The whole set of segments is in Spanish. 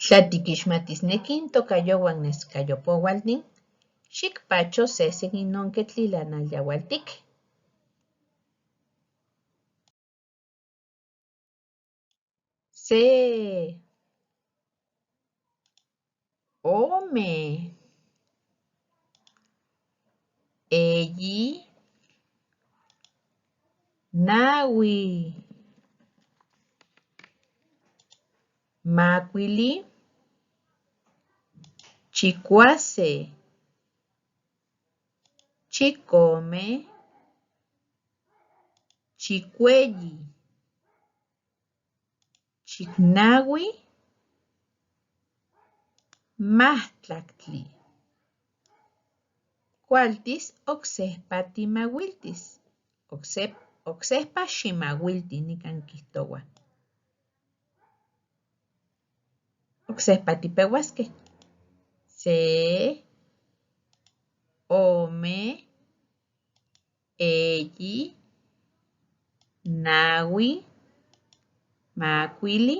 Tla tikixmatisneki n tokayouan neskayopoualtin, xikpacho sesen inon ketlilanaliaualtikej. Se, ome, eyi, naui, makuili, chikuase, chikome, chikueyi, chiknaui, mahtlaktli. Kualtis oksejpa timauiltis. Oksejpa ximauilti nikan kijtoua. Oksejpa tipeuaskej. Se, ome, eyi, naui, makuili,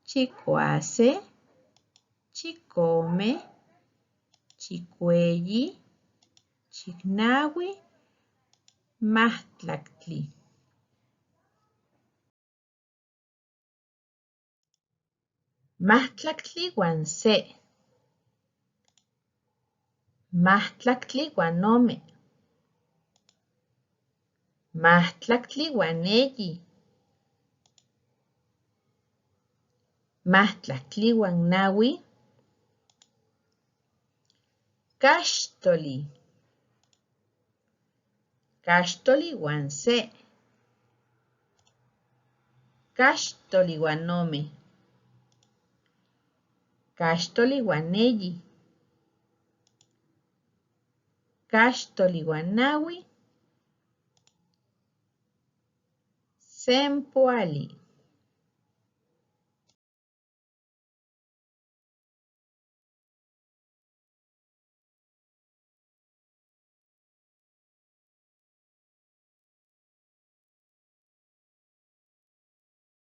chikuase, chikome, chikueyi, chiknaui, mahtlaktli. Mahtlaktli uan se. Mahtlaktli uan ome. Mahtlaktli uan eyi. Mahtlaktli uan naui. Kaxtoli. Kaxtoli uan se. Kaxtoli uan ome. Kaxtoli uan eyi. Kaxtoli uan naui. Sempoali.